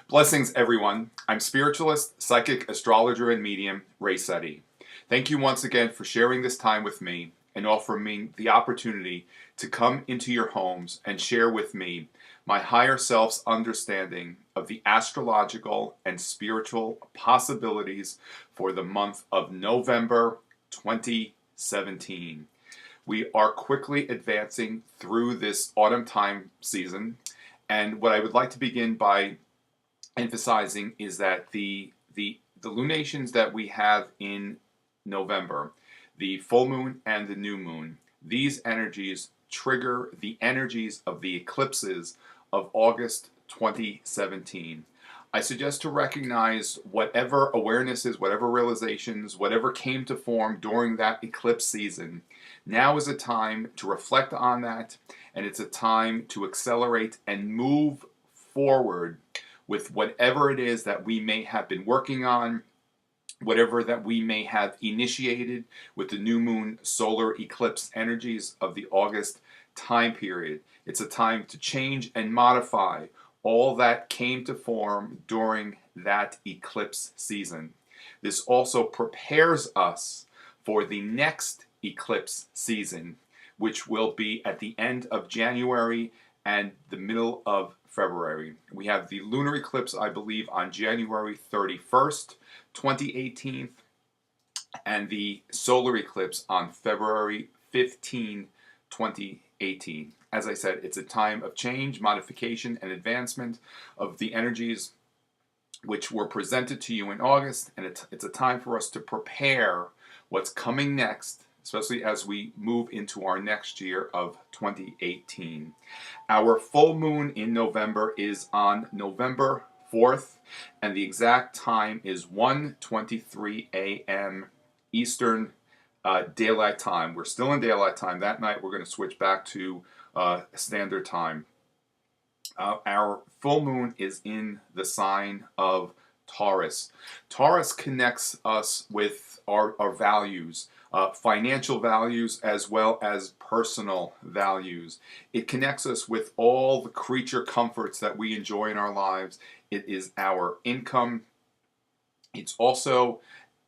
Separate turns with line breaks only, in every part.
Blessings, everyone. I'm spiritualist, psychic, astrologer, and medium, Sette. Thank you once again for sharing this time with me and offering me the opportunity to come into your homes and share with me my higher self's understanding of the astrological and spiritual possibilities for the month of November 2017. We are quickly advancing through this autumn time season, and what I would like to begin by emphasizing is that the lunations that we have in November, the full moon and the new moon, these energies trigger the energies of the eclipses of August 2017. I suggest to recognize whatever awarenesses, whatever realizations, whatever came to form during that eclipse season. Now is a time to reflect on that, and it's a time to accelerate and move forward with whatever it is that we may have been working on, whatever that we may have initiated with the new moon solar eclipse energies of the August time period. It's a time to change and modify all that came to form during that eclipse season. This also prepares us for the next eclipse season, which will be at the end of January and the middle of February. We have the lunar eclipse, I believe, on January 31st, 2018, and the solar eclipse on February 15, 2018. As I said, it's a time of change, modification, and advancement of the energies which were presented to you in August, and it's a time for us to prepare what's coming next, especially as we move into our next year of 2018. Our full moon in November is on November 4th, and the exact time is 1:23 a.m. Eastern Daylight Time. We're still in Daylight Time. That night we're going to switch back to Standard Time. Our full moon is in the sign of Taurus. Taurus connects us with our values, financial values as well as personal values. It connects us with all the creature comforts that we enjoy in our lives. It is our income. It's also,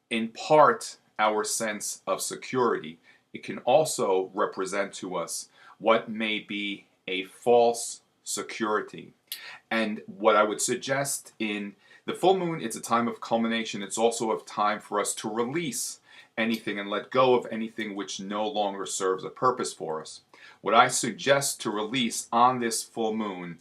in part, our sense of security. It can also represent to us what may be a false security. And what I would suggest in the full moon, it's a time of culmination. It's also a time for us to release anything and let go of anything which no longer serves a purpose for us. What I suggest to release on this full moon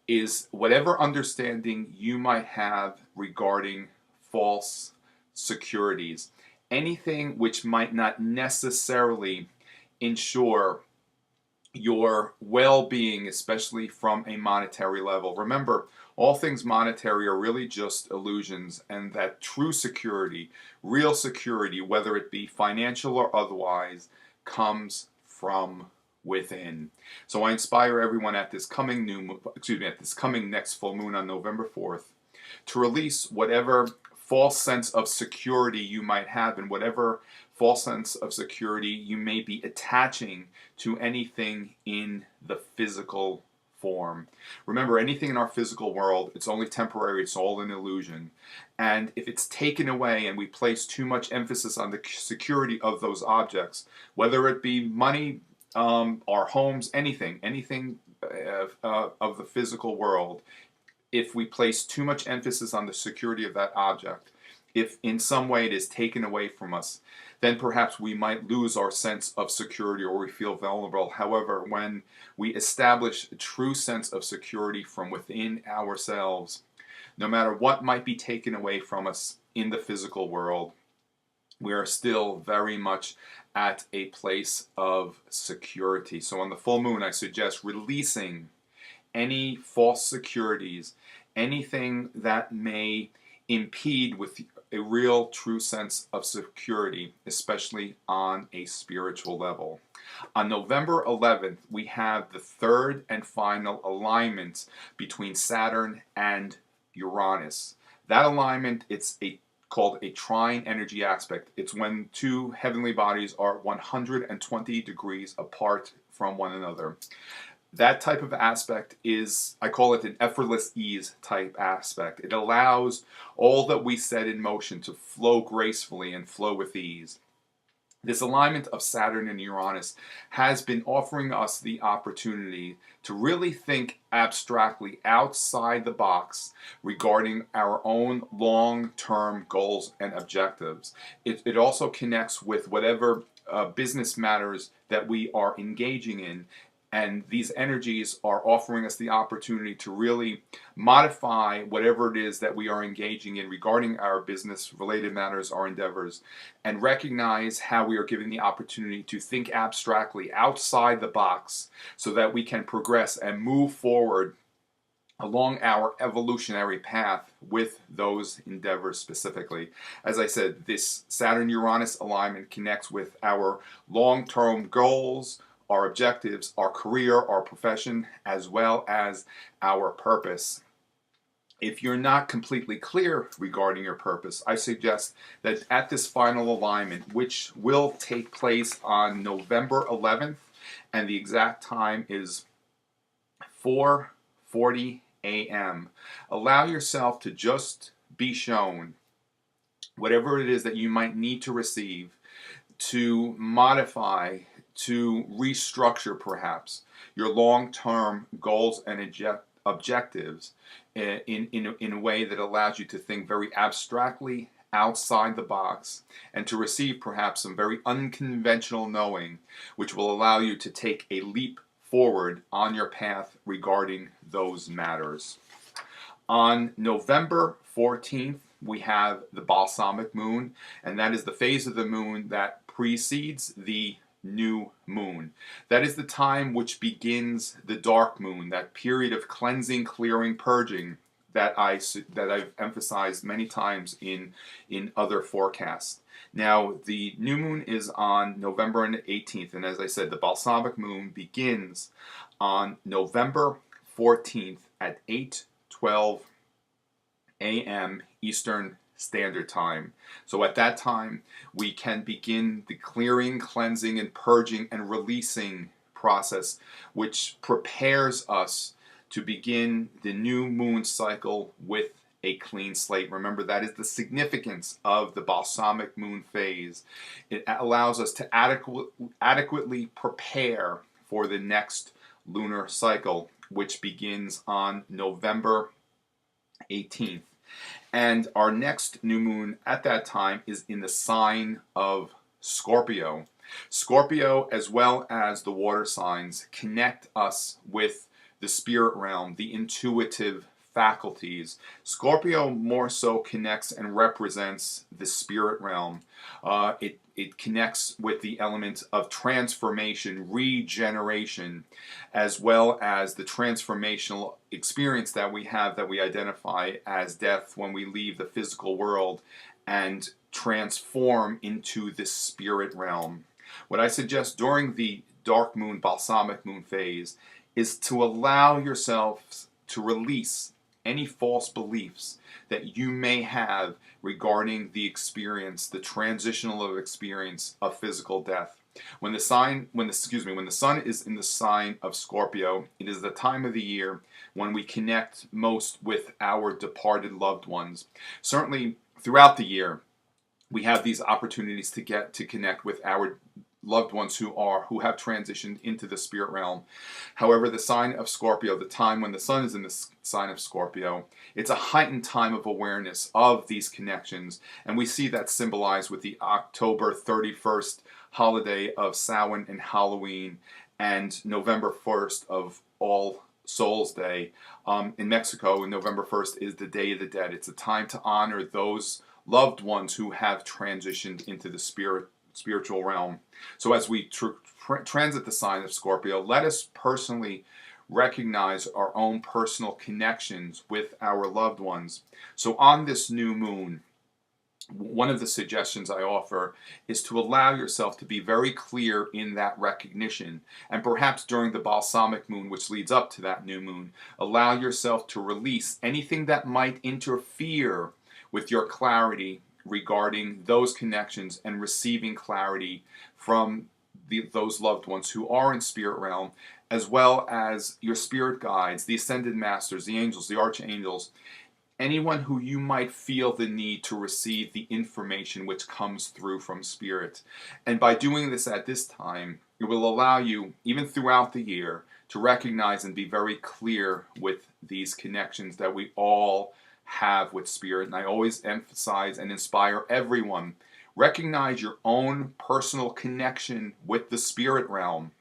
is whatever understanding you might have regarding false securities, anything which might not necessarily ensure your well-being, especially from a monetary level. Remember, all things monetary are really just illusions, and that true security, real security, whether it be financial or otherwise, comes from within. So I inspire everyone at this coming at this coming next full moon on November 4th to release whatever false sense of security you might have, and whatever false sense of security you may be attaching to anything in the physical form. Remember, anything in our physical world, it's only temporary, it's all an illusion. And if it's taken away and we place too much emphasis on the security of those objects, whether it be money, our homes, anything of the physical world, if we place too much emphasis on the security of that object, if in some way it is taken away from us, then perhaps we might lose our sense of security or we feel vulnerable. However, when we establish a true sense of security from within ourselves, no matter what might be taken away from us in the physical world, we are still very much at a place of security. So on the full moon, I suggest releasing any false securities, anything that may impede with a real true sense of security, especially on a spiritual level. On November 11th, we have the third and final alignment between Saturn and Uranus. That alignment, called a trine energy aspect. It's when two heavenly bodies are 120 degrees apart from one another. That type of aspect is, I call it an effortless ease type aspect. It allows all that we set in motion to flow gracefully and flow with ease. This alignment of Saturn and Uranus has been offering us the opportunity to really think abstractly outside the box regarding our own long-term goals and objectives. It also connects with whatever business matters that we are engaging in, and these energies are offering us the opportunity to really modify whatever it is that we are engaging in regarding our business related matters, our endeavors, and recognize how we are given the opportunity to think abstractly outside the box so that we can progress and move forward along our evolutionary path with those endeavors specifically. As I said, this Saturn-Uranus alignment connects with our long-term goals, our objectives, our career, our profession, as well as our purpose. If you're not completely clear regarding your purpose, I suggest that at this final alignment, which will take place on November 11th, and the exact time is 4:40 a.m., allow yourself to just be shown whatever it is that you might need to receive, to modify, to restructure perhaps your long-term goals and objectives in a way that allows you to think very abstractly outside the box and to receive perhaps some very unconventional knowing, which will allow you to take a leap forward on your path regarding those matters. On November 14th, we have the balsamic moon, and that is the phase of the moon that precedes the new moon. That is the time which begins the dark moon, that period of cleansing, clearing, purging that I've emphasized many times in other forecasts. Now, the new moon is on November 18th, and as I said, the balsamic moon begins on November 14th at 8:12 a.m. Eastern Standard Time. So at that time, we can begin the clearing, cleansing, and purging and releasing process, which prepares us to begin the new moon cycle with a clean slate. Remember, that is the significance of the balsamic moon phase. It allows us to adequately prepare for the next lunar cycle, which begins on November 18th. And our next new moon at that time is in the sign of Scorpio. Scorpio, as well as the water signs, connect us with the spirit realm, the intuitive faculties. Scorpio more so connects and represents the spirit realm. It connects with the element of transformation, regeneration, as well as the transformational experience that we have, that we identify as death, when we leave the physical world and transform into the spirit realm. What I suggest during the dark moon, balsamic moon phase is to allow yourself to release any false beliefs that you may have regarding the experience, the transitional experience of physical death. When the sun is in the sign of Scorpio, it is the time of the year when we connect most with our departed loved ones. Certainly throughout the year, we have these opportunities to connect with our loved ones who have transitioned into the spirit realm. However, the sign of Scorpio, the time when the sun is in the sign of Scorpio, it's a heightened time of awareness of these connections, and we see that symbolized with the October 31st holiday of Samhain and Halloween, and November 1st of All Souls Day. In Mexico, November 1st is the Day of the Dead. It's a time to honor those loved ones who have transitioned into the spiritual realm. So as we transit the sign of Scorpio, let us personally recognize our own personal connections with our loved ones. So on this new moon, one of the suggestions I offer is to allow yourself to be very clear in that recognition, and perhaps during the balsamic moon, which leads up to that new moon, allow yourself to release anything that might interfere with your clarity regarding those connections and receiving clarity from those loved ones who are in spirit realm, as well as your spirit guides, the ascended masters, the angels, the archangels, anyone who you might feel the need to receive the information which comes through from spirit. And by doing this at this time, it will allow you, even throughout the year, to recognize and be very clear with these connections that we all have with spirit. And I always emphasize and inspire everyone, recognize your own personal connection with the spirit realm,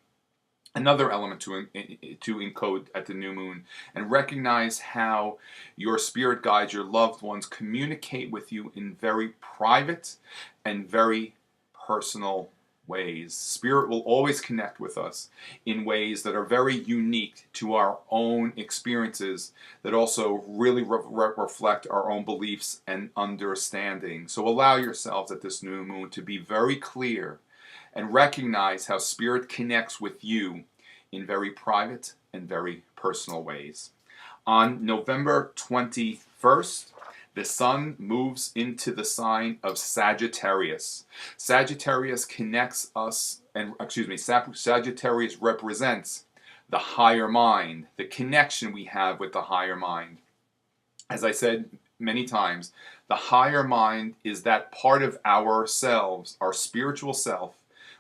another element to encode at the new moon, and recognize how your spirit guides, your loved ones, communicate with you in very private and very personal ways. Spirit will always connect with us in ways that are very unique to our own experiences, that also really reflect our own beliefs and understanding. So allow yourselves at this new moon to be very clear and recognize how spirit connects with you in very private and very personal ways. On November 21st, the sun moves into the sign of Sagittarius. Sagittarius connects us, Sagittarius represents the higher mind, the connection we have with the higher mind. As I said many times, the higher mind is that part of ourselves, our spiritual self,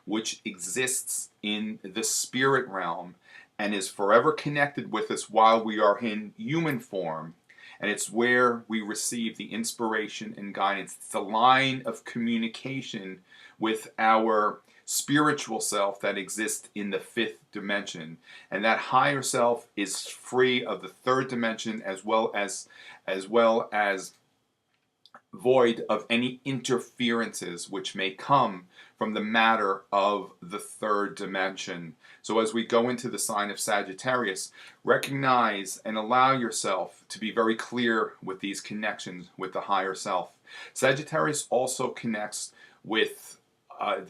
which exists in the spirit realm and is forever connected with us while we are in human form. And it's where we receive the inspiration and guidance. It's a line of communication with our spiritual self that exists in the fifth dimension. And that higher self is free of the third dimension, as well as void of any interferences which may come from the matter of the third dimension. So as we go into the sign of Sagittarius, recognize and allow yourself to be very clear with these connections with the higher self. Sagittarius also connects with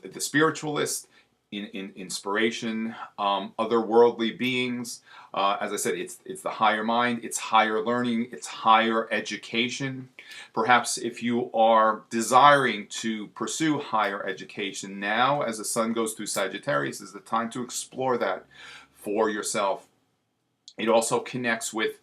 the spiritualist, in inspiration, otherworldly beings. As I said, it's the higher mind, it's higher learning, it's higher education. Perhaps if you are desiring to pursue higher education now, as the sun goes through Sagittarius, is the time to explore that for yourself. It also connects with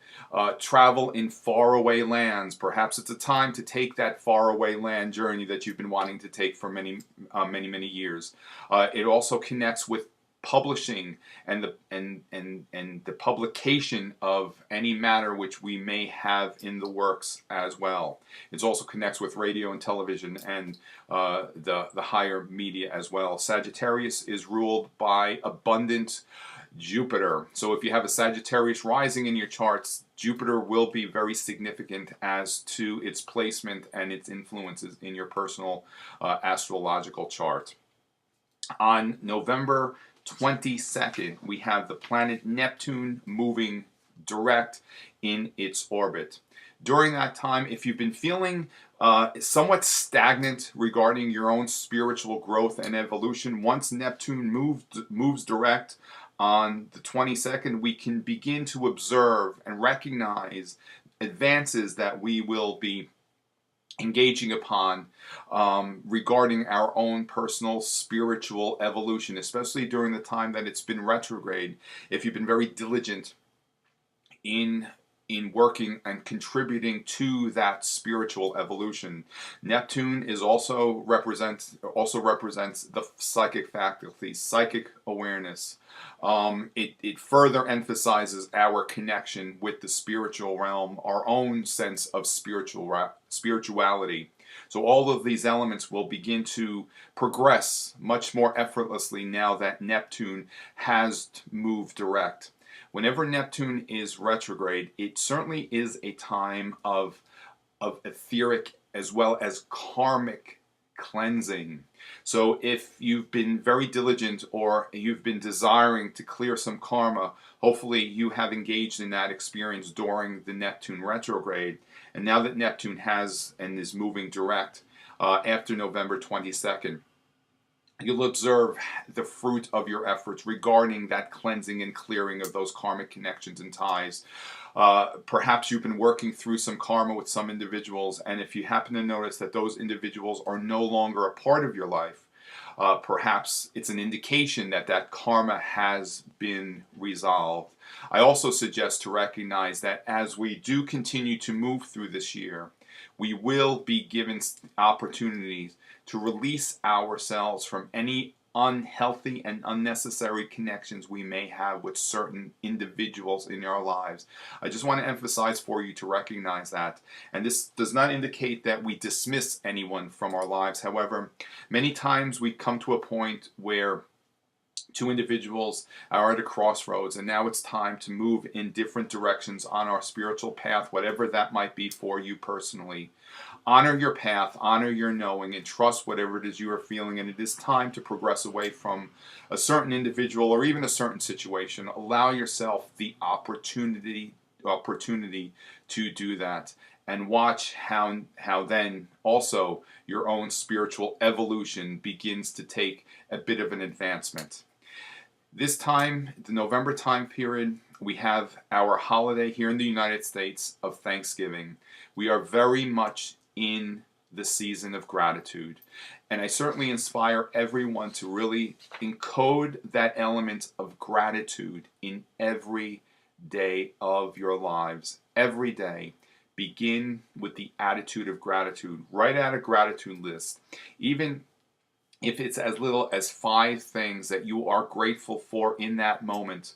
travel in faraway lands. Perhaps it's a time to take that faraway land journey that you've been wanting to take for many years. It also connects with publishing and the publication of any matter which we may have in the works as well. It also connects with radio and television and the higher media as well. Sagittarius is ruled by abundant Jupiter. So if you have a Sagittarius rising in your charts, Jupiter will be very significant as to its placement and its influences in your personal astrological chart. On November 22nd, we have the planet Neptune moving direct in its orbit. During that time, if you've been feeling somewhat stagnant regarding your own spiritual growth and evolution, once Neptune moves direct on the 22nd, we can begin to observe and recognize advances that we will be engaging upon regarding our own personal spiritual evolution, especially during the time that it's been retrograde. If you've been very diligent in working and contributing to that spiritual evolution. Neptune is also represents the psychic faculty, psychic awareness. It further emphasizes our connection with the spiritual realm, our own sense of spirituality. So all of these elements will begin to progress much more effortlessly now that Neptune has moved direct. Whenever Neptune is retrograde, it certainly is a time of etheric as well as karmic cleansing. So if you've been very diligent or you've been desiring to clear some karma, hopefully you have engaged in that experience during the Neptune retrograde. And now that Neptune has and is moving direct after November 22nd, you'll observe the fruit of your efforts regarding that cleansing and clearing of those karmic connections and ties. Perhaps you've been working through some karma with some individuals, and if you happen to notice that those individuals are no longer a part of your life, Perhaps it's an indication that that karma has been resolved. I also suggest to recognize that as we do continue to move through this year, we will be given opportunities to release ourselves from any unhealthy and unnecessary connections we may have with certain individuals in our lives. I just want to emphasize for you to recognize that. And this does not indicate that we dismiss anyone from our lives. However, many times we come to a point where two individuals are at a crossroads, and now it's time to move in different directions on our spiritual path, whatever that might be for you personally. Honor your path, honor your knowing, and trust whatever it is you are feeling. And it is time to progress away from a certain individual or even a certain situation. Allow yourself the opportunity to do that, and watch how then also your own spiritual evolution begins to take a bit of an advancement. This time, the November time period, we have our holiday here in the United States of Thanksgiving. We are very much in the season of gratitude. And I certainly inspire everyone to really encode that element of gratitude in every day of your lives. Every day, begin with the attitude of gratitude. Write out a gratitude list. Even if it's as little as 5 things that you are grateful for in that moment.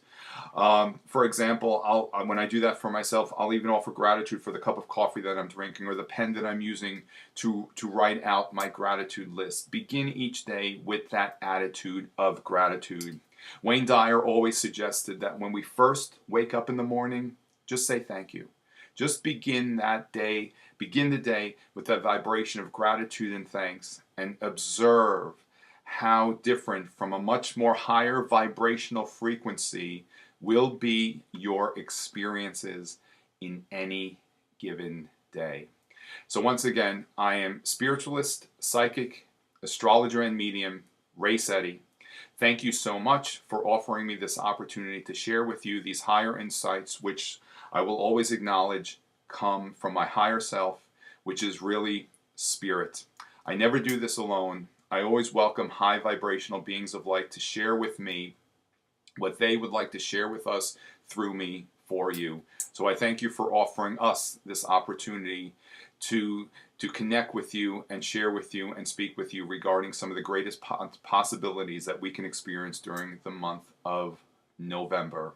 For example, when I do that for myself, I'll even offer gratitude for the cup of coffee that I'm drinking or the pen that I'm using to write out my gratitude list. Begin each day with that attitude of gratitude. Wayne Dyer always suggested that when we first wake up in the morning, just say thank you. Just begin the day with that vibration of gratitude and thanks, and observe how different from a much more higher vibrational frequency will be your experiences in any given day. So once again, I am spiritualist, psychic, astrologer, and medium, Ray Sette. Thank you so much for offering me this opportunity to share with you these higher insights, which I will always acknowledge come from my higher self, which is really spirit. I never do this alone. I always welcome high vibrational beings of light to share with me what they would like to share with us through me for you. So I thank you for offering us this opportunity to connect with you and share with you and speak with you regarding some of the greatest possibilities that we can experience during the month of November.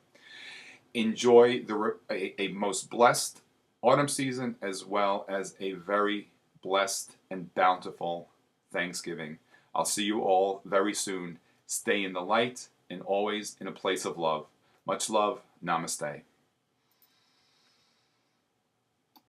Enjoy a most blessed autumn season, as well as a very blessed and bountiful Thanksgiving. I'll see you all very soon. Stay in the light and always in a place of love. Much love. Namaste.